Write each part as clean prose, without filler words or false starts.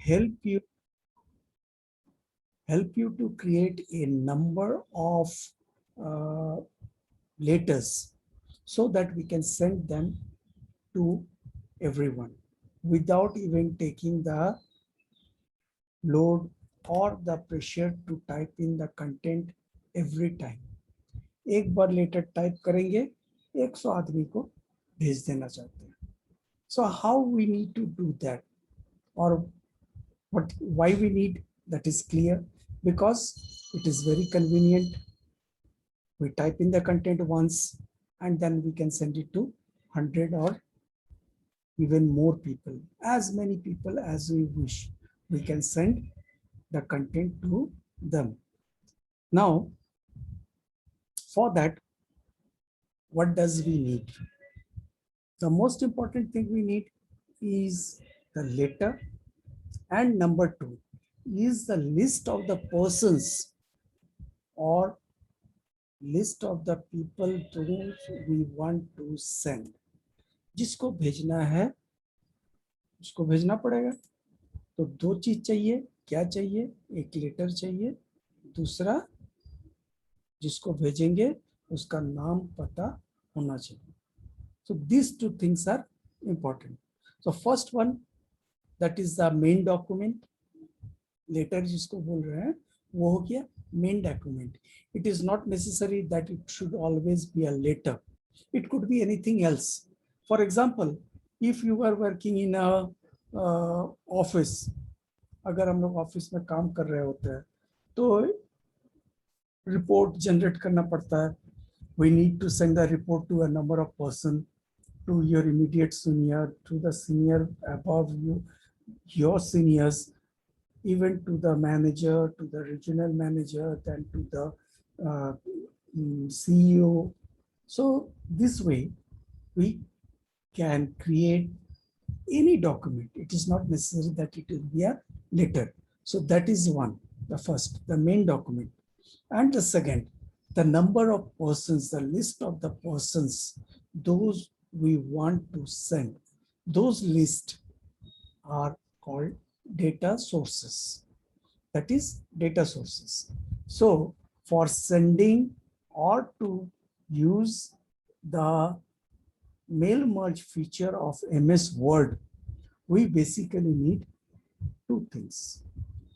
help you to create a number of uh, letters so that we can send them to everyone without even taking the load or the pressure to type in the content every time. एक बार letter type करेंगे 100 आदमी को भेज देना चाहते हैं. So how we need to do that, or why we need, that is clear, because it is very convenient. We type in the content once and then we can send it to 100 or even more people, as many people as we wish. We can send the content to them. Now, for that, what does we need? The most important thing we need is the letter, and number 2 is the list of the persons or list of the people those we want to send. जिसको भेजना है उसको भेजना पड़ेगा. तो 2 चीज चाहिए. क्या चाहिए? एक लेटर चाहिए, दूसरा जिसको भेजेंगे उसका नाम पता होना चाहिए. So these 2 things are important. So first one, that is the main document. Letter जिसको बोल रहे हैं वो हो गया main document. It is not necessary that it should always be a letter. It could be anything else. For example, if you are working in a office, अगर हम लोग ऑफिस में काम कर रहे होते हैं तो रिपोर्ट जनरेट करना पड़ता है. We need to send the report to a number of person, to your immediate senior, to the senior above you, your seniors, even to the manager, to the regional manager, then to the CEO. So this way, we can create any document. It is not necessary that it will be a letter. So that is one, the first, the main document. And the second, the number of persons, the list of the persons, those we want to send. Those lists are called data sources. That is data sources. So for sending or to use the mail merge feature of MS Word, we basically need 2 things.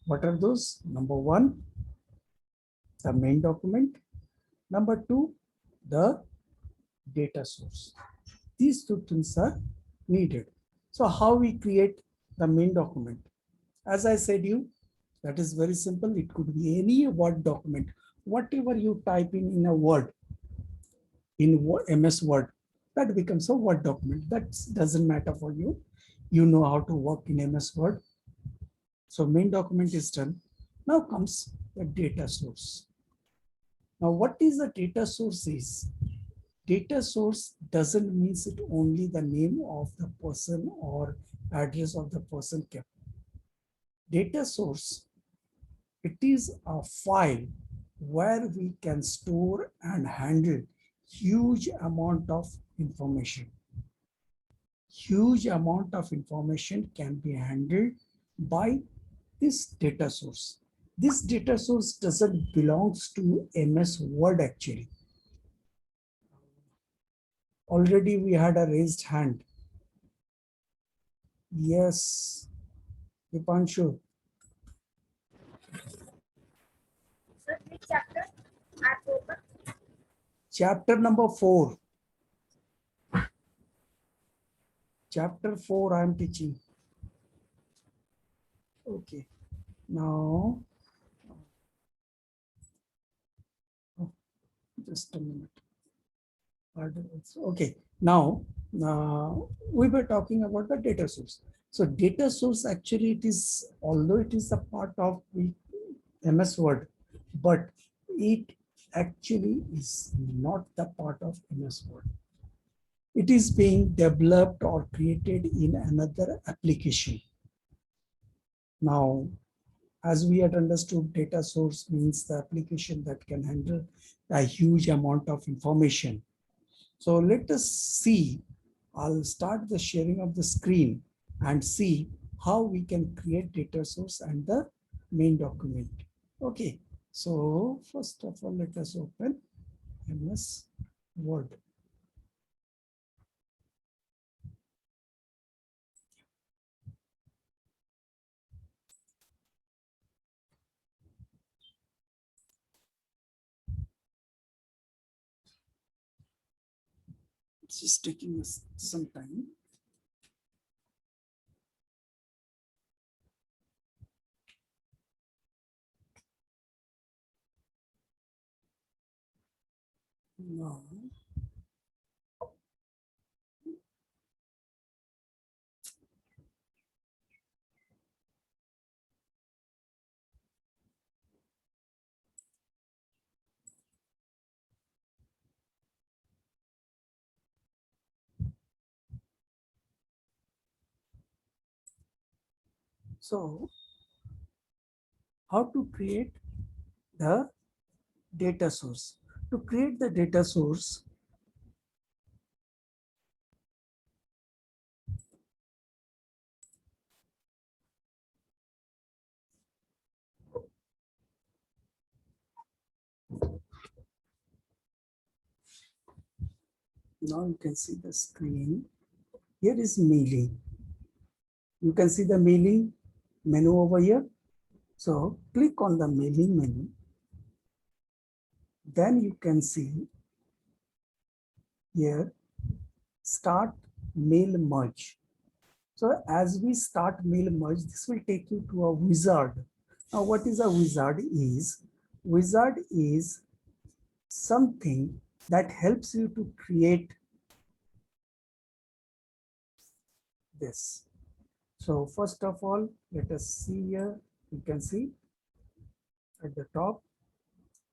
What are those? Number 1, the main document. Number 2, the data source. These 2 things are needed. So how we create the main document? As I said you, that is very simple. It could be any Word document. Whatever you type in a Word, in MS Word, that becomes a Word document. That doesn't matter for you. You know how to work in MS Word. So main document is done. Now comes the data source. Now what is the data source is? Data source doesn't mean it only the name of the person or address of the person kept. Data source, it is a file where we can store and handle huge amount of information. Huge amount of information can be handled by this data source. This data source doesn't belong to MS Word actually. Already we had a raised hand. Yes, Dipanshu. Sir, which chapter? Chapter number 4. Chapter 4 I am teaching. Okay. Now, just a minute. Okay. Now, we were talking about the data source. So data source actually it is, although it is a part of the MS Word, but it actually is not the part of MS Word. It is being developed or created in another application. Now, as we had understood, data source means the application that can handle a huge amount of information. So let us see, I'll start the sharing of the screen and see how we can create data source and the main document. Okay, so first of all, let us open MS Word. It's just taking us some time. Now, so how to create the data source? To create the data source, now you can see the screen. Here is mailing. You can see the mailing menu over here. So click on the mailing menu. Then you can see here, start mail merge. So as we start mail merge, this will take you to a wizard. Now what is a wizard is? Wizard is something that helps you to create this. So first of all, let us see here. You can see at the top,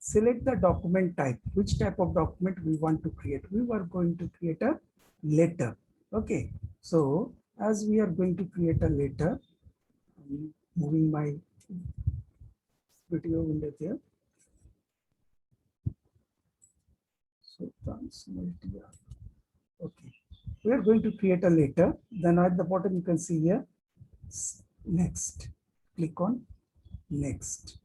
select the document type. Which type of document we want to create? We were going to create a letter. Okay. So as we are going to create a letter, I'm moving my video window there. So multi-R. Okay. We are going to create a letter. Then at the bottom, you can see here, next. Click on next.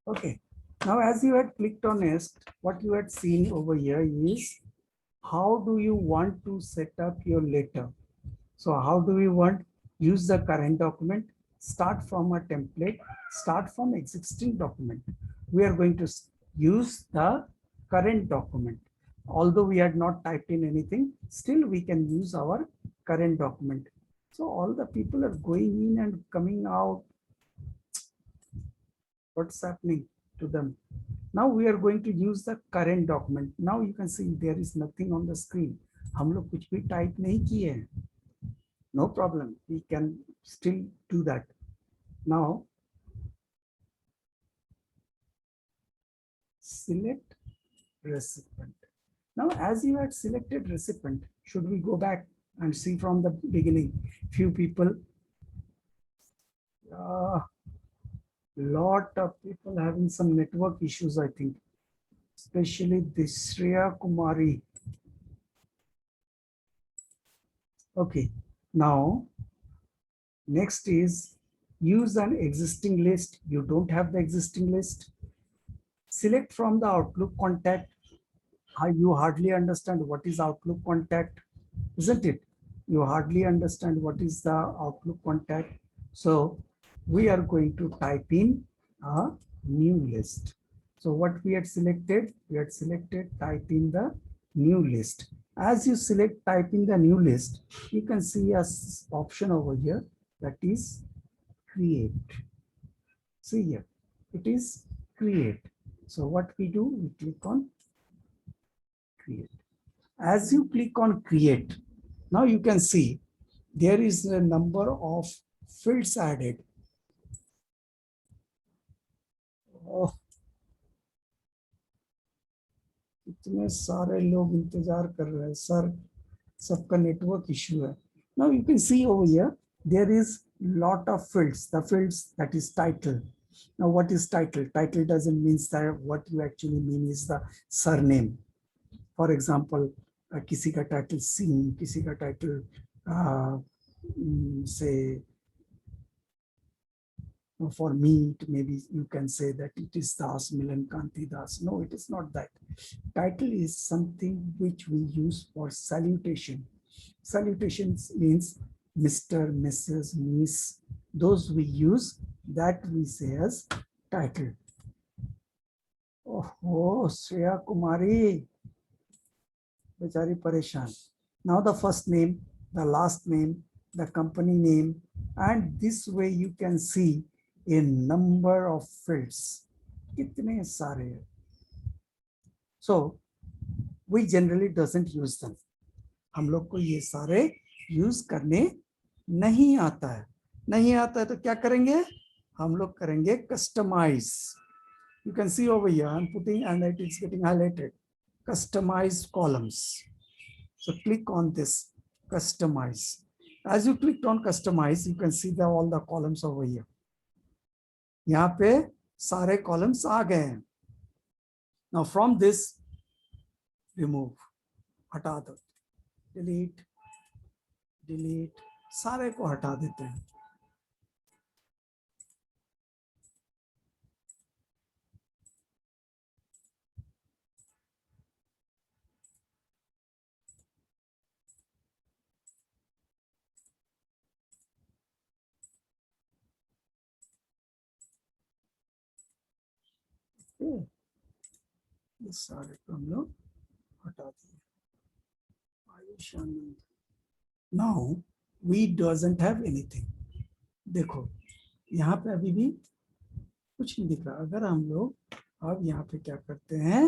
Okay. Now, as you had clicked on next, what you had seen over here is how do you want to set up your letter? So how do we want? Use the current document, start from a template, start from existing document. We are going to use the current document. Although we had not typed in anything, still we can use our current document. So all the people are going in and coming out. What's happening to them? Now we are going to use the current document. Now you can see there is nothing on the screen. हम लोग कुछ भी type नहीं किए हैं. No problem. We can still do that. Now, select recipient. Now, as you had selected recipient, should we go back and see from the beginning? Few people, lot of people having some network issues, I think, especially this Shreya Kumari. Okay, now next is use an existing list. You don't have the existing list. Select from the Outlook contact. You hardly understand what is Outlook contact, isn't it? You hardly understand what is the Outlook contact. So we are going to type in a new list. So what we had selected type in the new list. As you select type in the new list, you can see a option over here that is create. See here, it is create. So what we do, we click on create. As you click on create, now you can see there is a number of fields added. Oh, इतने सारे लोग इंतजार कर रहे हैं sir, सबका network issue है. Now you can see over here there is lot of fields. The fields that is title, Now, what is title? Title doesn't mean that what you actually mean is the surname. For example, किसी का title Singh, किसी का title say for me, maybe you can say that it is Das, Milan Kanti Das. No, it is not that. Title is something which we use for salutation. Salutations means Mr., Mrs., Miss. Those we use, that we say as title. Oh, Shreya Kumari. Bechari pareshan. Now the first name, the last name, the company name, and this way you can see a number of fields. कितने सारे हैं. So we generally doesn't use them. हम लोग को ये सारे use करने नहीं आता है. नहीं आता है तो क्या करेंगे? हम लोग करेंगे customise. You can see over here, I'm putting and it is getting highlighted. Customize columns. So click on this customize. As you clicked on customize, you can see all the columns over here. यहाँ पे सारे columns आ गए हैं. Now from this, remove, हटा दो, delete, delete, सारे को हटा देते हैं. ये सारे को हम लोग हटा दिए. आयुष आनंद. Now we doesn't have anything. देखो यहाँ पे अभी भी कुछ नहीं दिख रहा. अगर हम लोग अब यहाँ पे क्या करते हैं,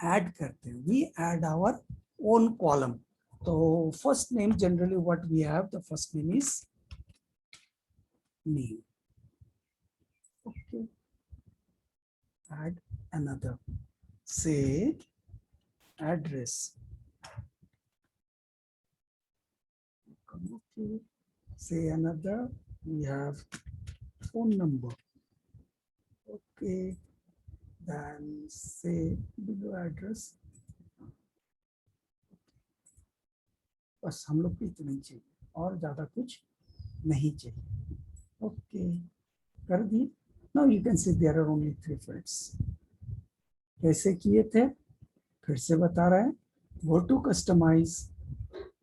ऐड करते हैं. We add our own column. तो first name, generally what we have, the first name is name. Okay. Add another. Say address. Okay. Say another. We have phone number. Okay. Then say below address. बस हम लोग को इतना ही चाहिए और ज्यादा कुछ नहीं चाहिए. ओके, कर दी. Now you can see there are only 3 fields. कैसे किए थे फिर से बता रहे हैं. Go to customize.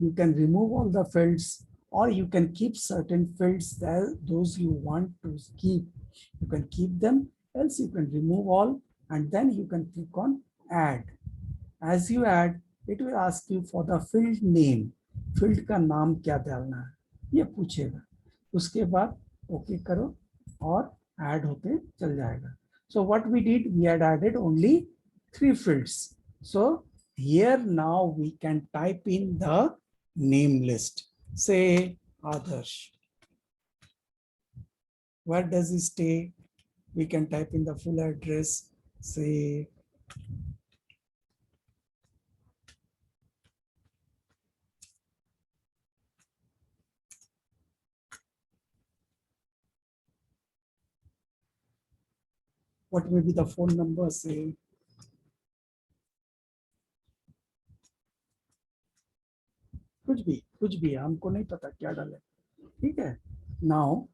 You can remove all the fields or you can keep certain fields that those you want to keep. You can keep them, else you can remove all and then you can click on add. As you add, it will ask you for the field name. Field का नाम क्या डालना है ये पूछेगा. उसके बाद okay करो और add होते चल जाएगा. So what we did, we had added only 3 fields. So here now we can type in the name list. Say Adarsh. Where does he stay? We can type in the full address. Say what may be the phone number? Say कुछ भी हमको नहीं पता क्या डाले. ठीक है. Now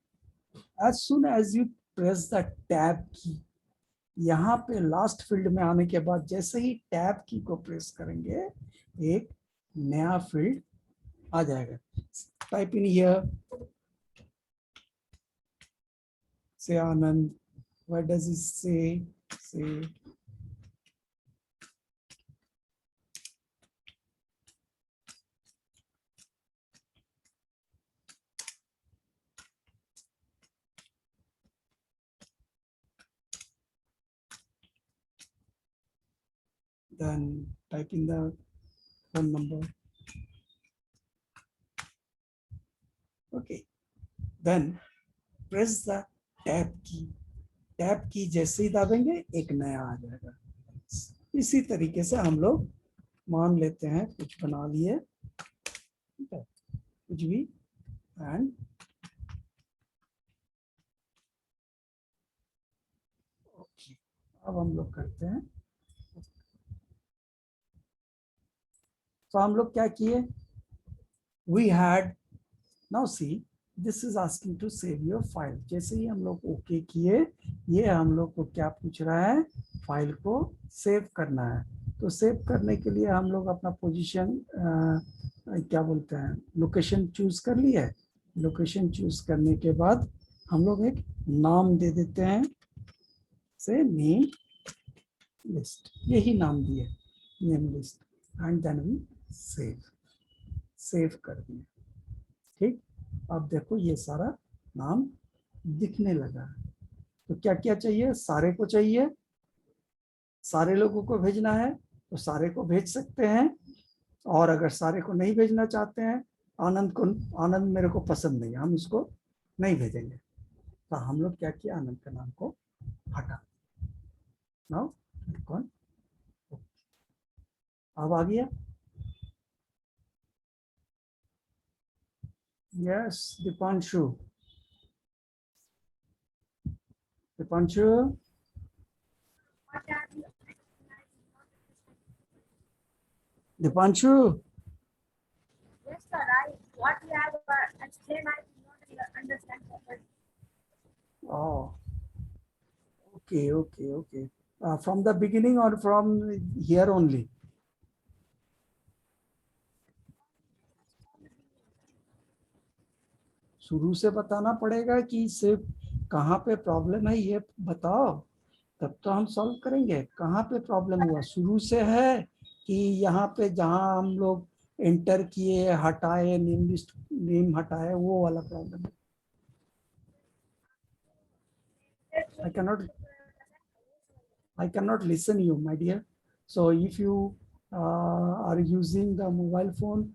as soon as you press the tab key, यहाँ पे लास्ट फील्ड में आने के बाद जैसे ही टैब की को प्रेस करेंगे एक नया फील्ड आ जाएगा. Type in here. से आनंद. व्हाट डज इट से then type in the phone number. Okay, then press the tab key. Tab की जैसे ही दाबेंगे एक नया आ जाएगा. इसी तरीके से हम लोग मान लेते हैं कुछ बना लिए. ठीक है, कुछ भी एंड ओके, अब हम लोग करते हैं। तो हम लोग क्या किए, we had, now see this is asking to save your file. जैसे ही हम लोग ओके किए, ये हम लोग को क्या पूछ रहा है, फाइल को सेव करना है। तो सेव करने के लिए हम लोग अपना पोजीशन क्या बोलते हैं, लोकेशन चूज कर लिया है। लोकेशन चूज करने के बाद हम लोग एक नाम दे देते हैं, से नेम लिस्ट, यही नाम दिए, name list, and then we save, save कर दिए। ठीक, अब देखो ये सारा नाम दिखने लगा है। तो क्या क्या चाहिए, सारे को चाहिए, सारे लोगों को भेजना है तो सारे को भेज सकते हैं। और अगर सारे को नहीं भेजना चाहते हैं, आनंद को, आनंद मेरे को पसंद नहीं, हम इसको नहीं भेजेंगे, तो हम लोग क्या किया, आनंद के नाम को हटा। नाउ कौन, अब आ गया। Yes Deepanshu, Deepanshu, What are the Deepanshu, yes, sir. What you have explained, I did not understand properly. oh, okay, okay, okay. From the beginning or from here only? शुरू से बताना पड़ेगा कि सिर्फ कहाँ पे प्रॉब्लम है ये बताओ, तब तो हम सॉल्व करेंगे। कहाँ पे प्रॉब्लम हुआ, शुरू से है कि यहाँ पे जहाँ हम लोग एंटर किए, हटाए, नेम लिस्ट, नेम हटाए, वो वाला प्रॉब्लम है। I cannot listen you, my dear. So if you are using the mobile phone,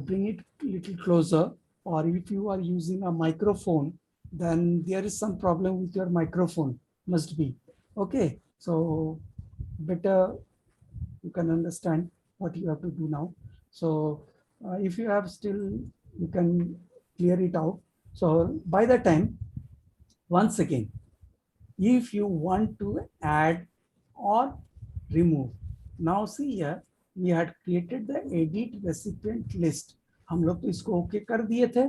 bring it little closer. Or if you are using a microphone, then there is some problem with your microphone, must be. Okay, so better you can understand what you have to do now. So if you have still, you can clear it out. So by the time, once again, if you want to add or remove, now see here we had created the edit recipient list। हम लोग तो इसको okay कर दिए थे,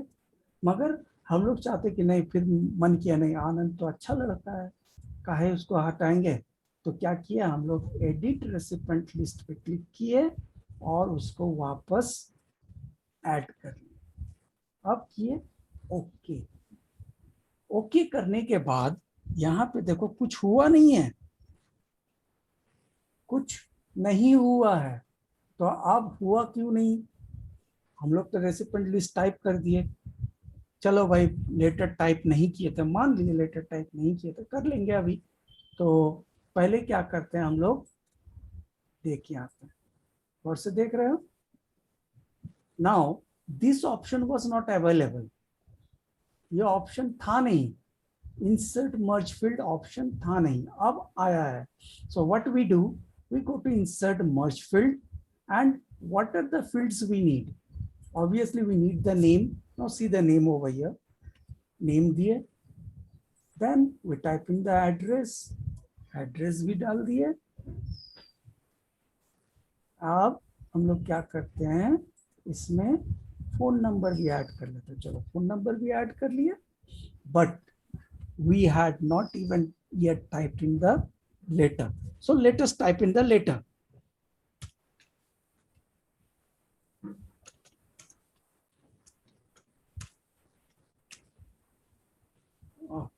मगर हम लोग चाहते कि नहीं, फिर मन किया नहीं, आनंद तो अच्छा लगता है, काहे उसको हटाएंगे। तो क्या किया, हम लोग एडिट रेसिपेंट लिस्ट पे क्लिक किए और उसको वापस ऐड कर लिया। अब किए ओके, ओके करने के बाद यहाँ पे देखो कुछ हुआ नहीं है, कुछ नहीं हुआ है। तो अब हुआ क्यों नहीं, हम लोग तो रेसिपेंट लिस्ट टाइप कर दिए। चलो भाई, लेटर टाइप नहीं किए थे, मान लीजिए लेटर टाइप नहीं किए थे, कर लेंगे अभी। तो पहले क्या करते हैं हम लोग, देखिए आते हैं, और से देख रहे हो, now this option was not available, ये ऑप्शन था नहीं, इंसर्ट मर्ज फील्ड ऑप्शन था नहीं, अब आया है। So what we do, we go to insert merge field, and what are the fields we need, obviously we need the name। now see the name over here, name दिए, then we type in the address, address भी डाल दिए। अब हम लोग क्या करते हैं, इसमें फोन नंबर भी ऐड कर लेते हैं। चलो फोन नंबर भी ऐड कर लिया, but we had not even yet typed in the letter, so let us type in the letter। Oh,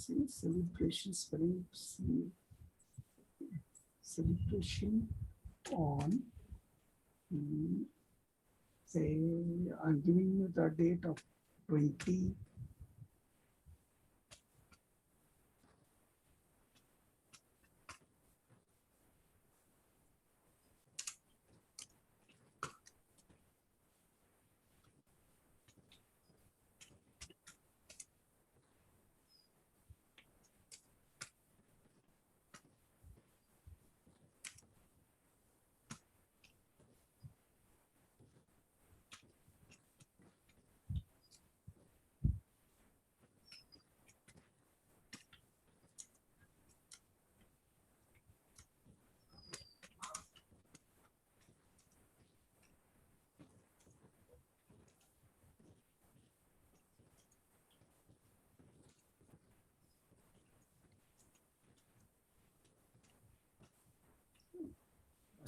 see celebration spelling, see celebration on, say, I'm giving you the date of 20.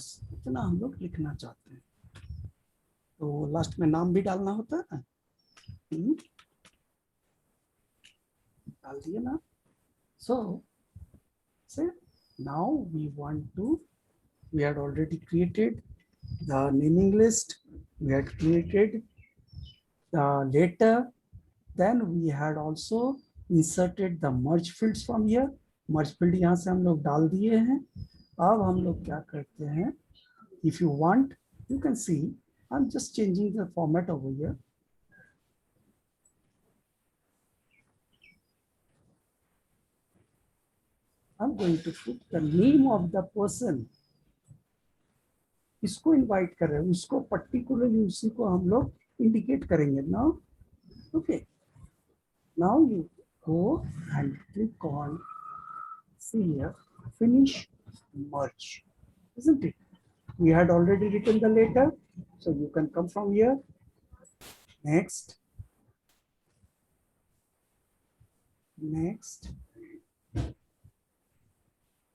बस इतना हम लोग लिखना चाहते हैं, तो last में नाम भी डालना होता है ना, डाल दिए ना. So say now we had already created the naming list, we had created the letter, then we had also inserted the merge fields from here. Merge field यहाँ से हम लोग डाल दिए हैं. अब हम लोग क्या करते हैं, if you want you can see I'm just changing the format over here. I'm going to put the name of the person. इसको इनवाइट कर रहे हैं, उसको पर्टिकुलरली उसी को हम लोग इंडिकेट करेंगे ना. Okay, now you go and click on, see here, finish merge, isn't it? We had already written the letter, so you can come from here. Next,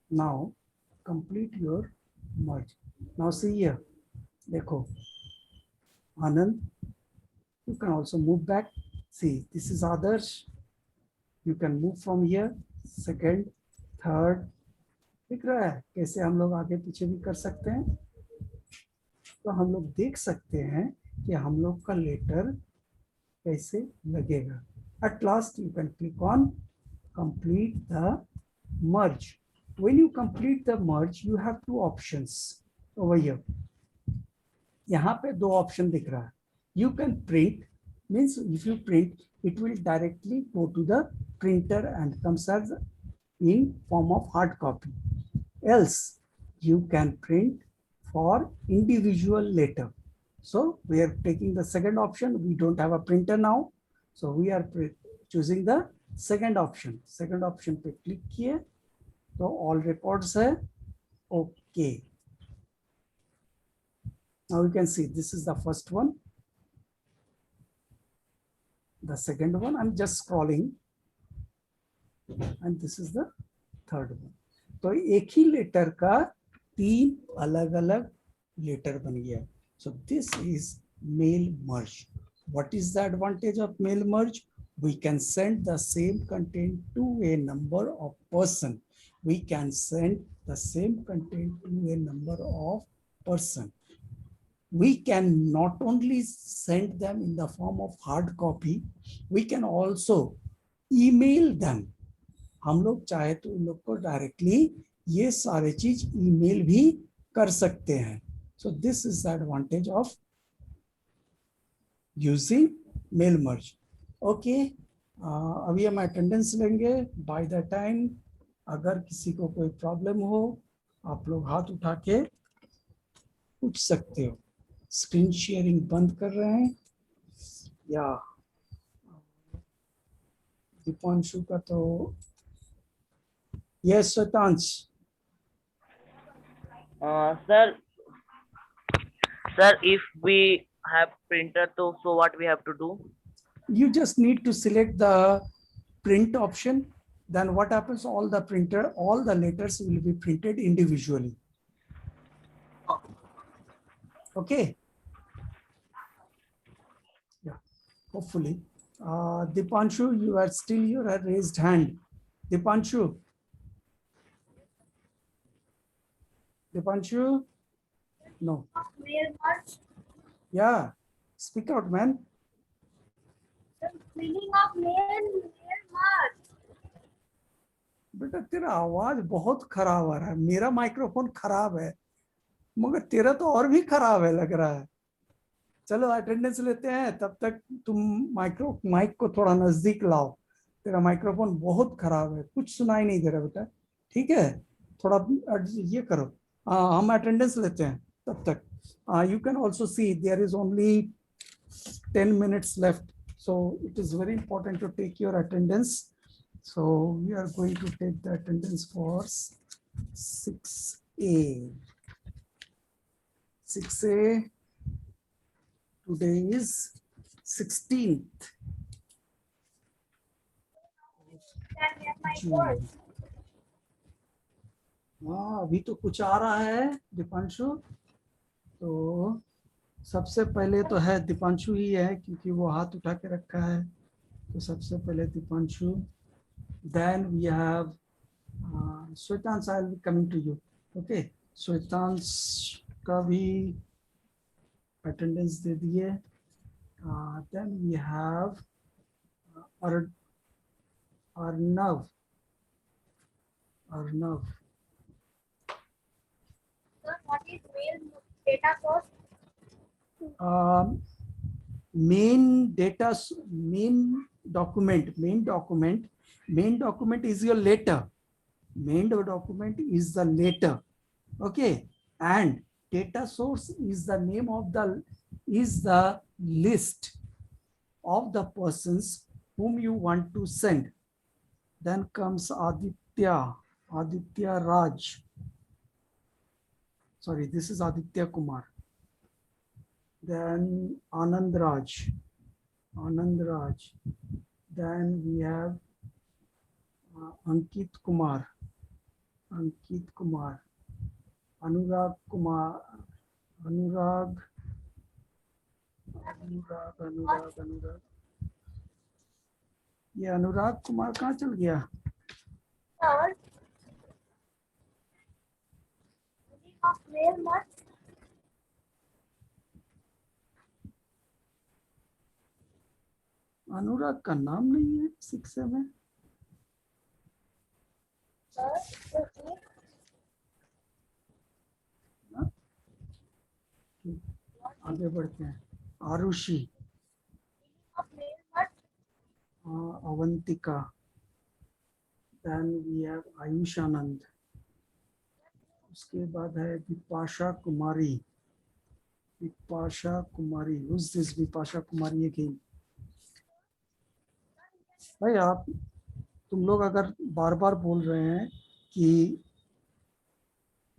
now complete your merge. Now see here, देखो, Anand, you can also move back. See, this is Adarsh. You can move from here, second, third. दिख रहा है कैसे हम लोग आगे पीछे भी कर सकते हैं. तो हम लोग देख सकते हैं कि हम लोग का लेटर कैसे लगेगा. At last you can click on complete the merge. When you complete the merge, you have two options over here. यहाँ पे दो ऑप्शन दिख रहा है. You can print, means if you print, it will directly go to the printer and comes as in form of hard copy. Else, you can print for individual letter. So we are taking the second option. We don't have a printer now, so we are choosing the second option. Second option पे click किए तो all records है. Okay. Now you can see this is the first one. The second one, I'm just scrolling, and this is the third one. तो एक ही letter का तीन अलग अलग लेटर बन गया. So this is mail merge. What is the advantage of mail merge? We can send the same content to a number of person. We can send the same content to a number of person. We can not only send them in the form of hard copy, we can also email them. हम लोग चाहे तो उन लोग को directly ये सारे चीज ईमेल भी कर सकते हैं. So this is the advantage of using mail merge. Okay, अभी हम अटेंडेंस लेंगे. बाय द टाइम अगर किसी को कोई प्रॉब्लम हो आप लोग हाथ उठा के पूछ सकते हो. स्क्रीन शेयरिंग बंद कर रहे हैं या दीपांशु का तो यस शतांश. Sir, if we have printer, so what we have to do? You just need to select the print option. Then what happens, all the letters will be printed individually. Okay. Yeah, hopefully. Dipanshu, you are still your raised hand. Dipanshu. No. of male merge. Yeah. Speak out, man. The meaning of male merge. बेटा तेरा आवाज बहुत खराब आ रहा है, मेरा microphone खराब है मगर तेरा तो और भी खराब है लग रहा है। चलो अटेंडेंस लेते हैं, तब तक तुम माइक को थोड़ा नजदीक लाओ, तेरा माइक्रोफोन बहुत खराब है, कुछ सुनाई नहीं दे रहा बेटा। ठीक है, थोड़ा ये करो। हम अटेंडेंस लेते हैं तब तक। You can also see there is only 10 minutes left, so it is very important to take your attendance. So we are going to take the attendance for 6A. 6A, today is 16th Can hear my June. voice. हाँ, अभी तो कुछ आ रहा है दीपांशु। तो सबसे पहले तो है दीपांशु ही है, क्योंकि वो हाथ उठा के रखा है। तो सबसे पहले Deepanshu, then we have Shwetansh, I will be coming to you. Okay, Shwetansh का भी attendance दे दिए। Then we have Arnav. Sir, what is male data source? Main document is your letter. Main document is the letter. Okay, and data source is the name of the list of the persons whom you want to send. Then comes Aditya Raj. Sorry, this is Aditya Kumar. Then Anand Raj. Then we have Ankit Kumar. Anurag Kumar. Anurag. ये अनुराग कुमार कहाँ चल गया? Sir, meaning of male merge. अनुराग का नाम नहीं है 6 में। Sir, the meaning आगे बढ़ते हैं। Arushi, of male merge. Avantika, then we have Ayush आनंद, उसके बाद है विपाशा कुमारी। who's this Vipasha Kumari again? भाई आप तुम लोग अगर बार बार बोल रहे हैं कि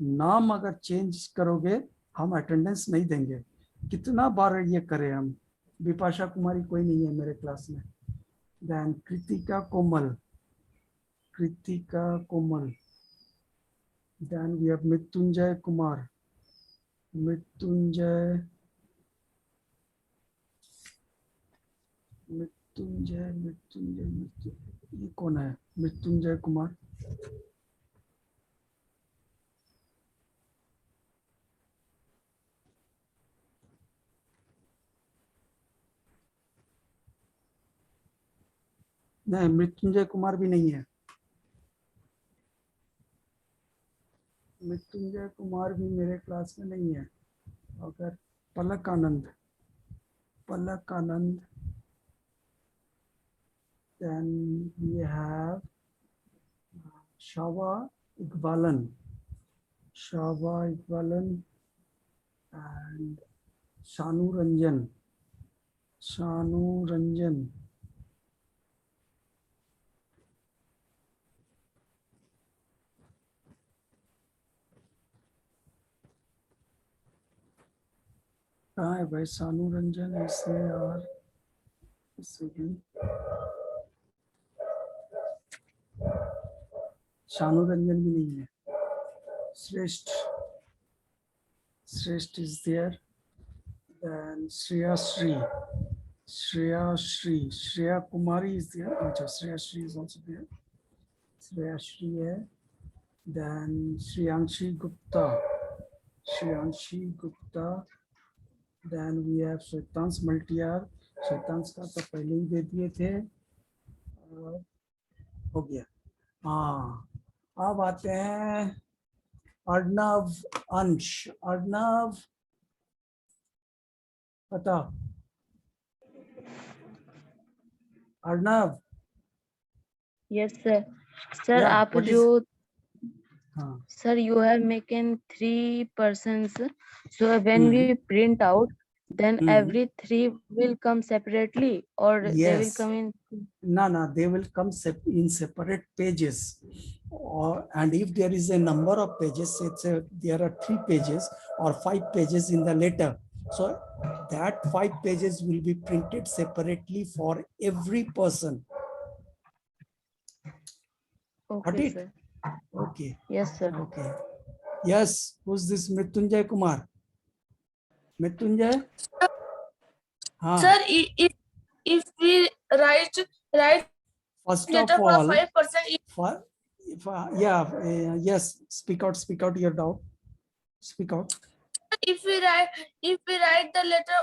नाम अगर चेंज करोगे हम अटेंडेंस नहीं देंगे, कितना बार ये करें हम? विपाशा कुमारी कोई नहीं है मेरे क्लास में। Then Kritika Komal, then we have Mrityunjay Kumar. ये कौन है मृत्युंजय कुमार? नहीं, मृत्युंजय कुमार भी नहीं है। मृत्युंजय कुमार भी मेरे क्लास में नहीं है। अगर पलक आनंद, then we have Shava Iqbalan and Shanu Ranjan। कहाँ है भाई शानू रंजन? ऐसे और शानू रंजन भी नहीं है। श्रेष्ठ is there, then Shreya Kumari is there। अच्छा, Shreya Shri is also there। Shreya Shri है। then Shriyanshi Gupta Shriyanshi Gupta. Then we have Shwetansh Multiar. Shwetansh का तो पहले ही दे दिए थे, हो गया। हाँ, अब आते हैं अर्णव अंश। अर्णव बता। Arnav, Yes, sir. Sir, yeah, आप what is? जो हाँ, sir, you have making 3%. So when we print out, then every three will come separately, or they will yes. come in. No, they will come in separate pages. And if there is a number of pages, there are 3 pages or 5 pages in the letter. So that 5 pages will be printed separately for every person. Got Okay, it? sir. Okay. Yes, sir. Okay. Yes, who's this? Mrityunjay Kumar. Mrityunjay? हाँ. Sir, if we write First letter of for all, 5%, yes, speak out your doubt. Speak out. if we write the letter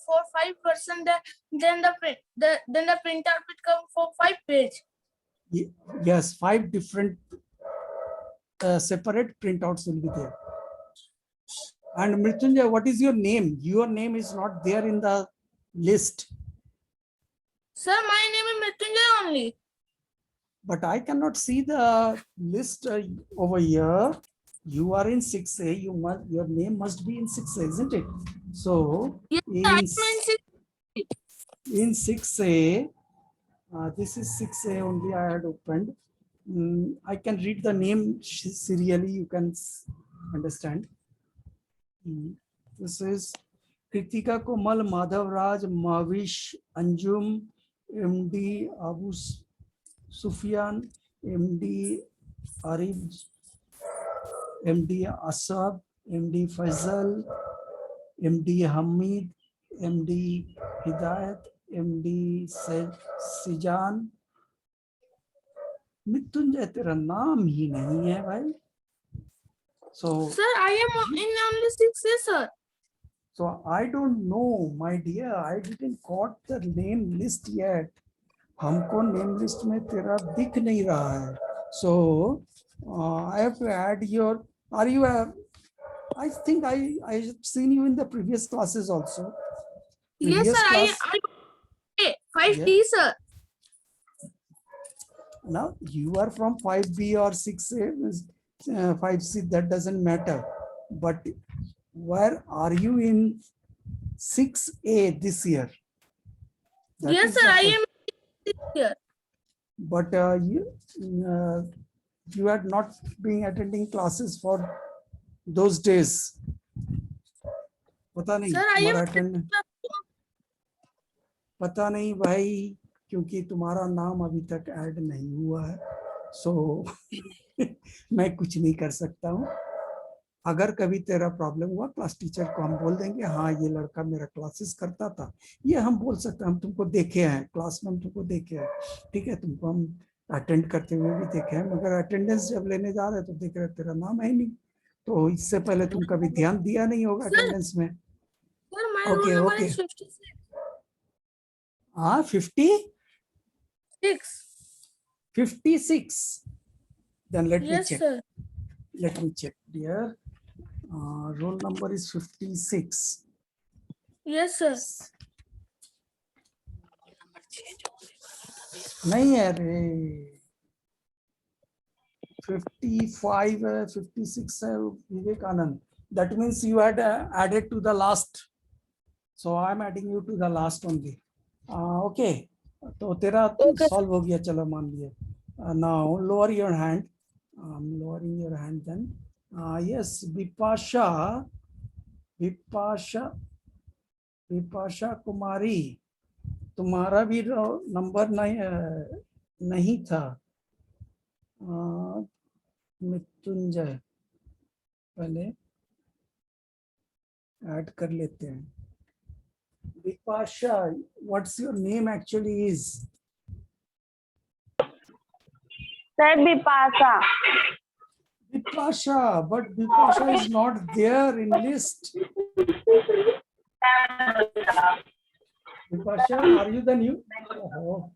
for 5%, then the printout will come for 5 page. Yes, 5 different separate printouts will be there. And Mrityunjay, what is your name? Your name is not there in the list, Sir, my name is Mrityunjay only. but I cannot see the list over here. You are in 6A. Your name must be in 6A, isn't it? So Yes, sir, in 6A, this is 6A only I had opened. I can read the name serially, you can understand. This is Kritika Komal, Madhav Raj, Mavish, Anjum, MD Abu Sufyan, MD Arif, MD Asab, MD Faisal, MD Hamid, MD Hidayat, MD Sijan. Mrityunjay तेरा नाम ही नहीं है भाई. So Sir, I am in only 6A, sir. So I don't know, my dear. I didn't got the name list yet. हमको name list में तेरा दिख नहीं रहा है. So I have to add your. Are you a? I think I have seen you in the previous classes also. Yes, Previous sir, class. I 5D, sir. Now you are from 5B or 6A, 5C. That doesn't matter. But where are you in 6A this year? That Yes, is sir, the I question. am here. But you had not been attending classes for those days. पता नहीं Sir, I तुम्हारा am attend पता नहीं भाई, क्योंकि तुम्हारा नाम अभी तक ऐड नहीं हुआ है. सो मैं कुछ नहीं कर सकता हूँ. अगर कभी तेरा प्रॉब्लम हुआ, क्लास टीचर को हम बोल देंगे हाँ ये लड़का मेरा क्लासेस करता था. ये हम बोल सकते हैं, हम तुमको देखे हैं क्लास में, हम तुमको देखे हैं. ठीक है, तुमको हम अटेंड करते हुए भी देखे हैं, मगर अटेंडेंस जब लेने जा रहे तो देख रहे तेरा नाम है नहीं. तो इससे पहले तुम कभी ध्यान दिया नहीं होगा अटेंडेंस में. Sir, my Okay, roll number okay. is 56. हाँ 56. Then let me Yes, check. sir. Let me check, dear. Roll number is 56. Yes, sir. नहीं है रे, 55 है, 56 है Vivekananda. That means you had added to the last. So I am adding you to the last only. Okay. तो तेरा solve हो गया, चलो मान लिया. Now lower your hand. Lowering your hand then. Yes, Vipasha कुमारी, तुम्हारा भी नंबर नहीं था. मृत्युंजय पहले ऐड कर लेते हैं. Vipasha, what's your name actually is? Sir, Bipasa. Bipasha, but Bipasha is not there in list. Bipasha, are you the new? Oh,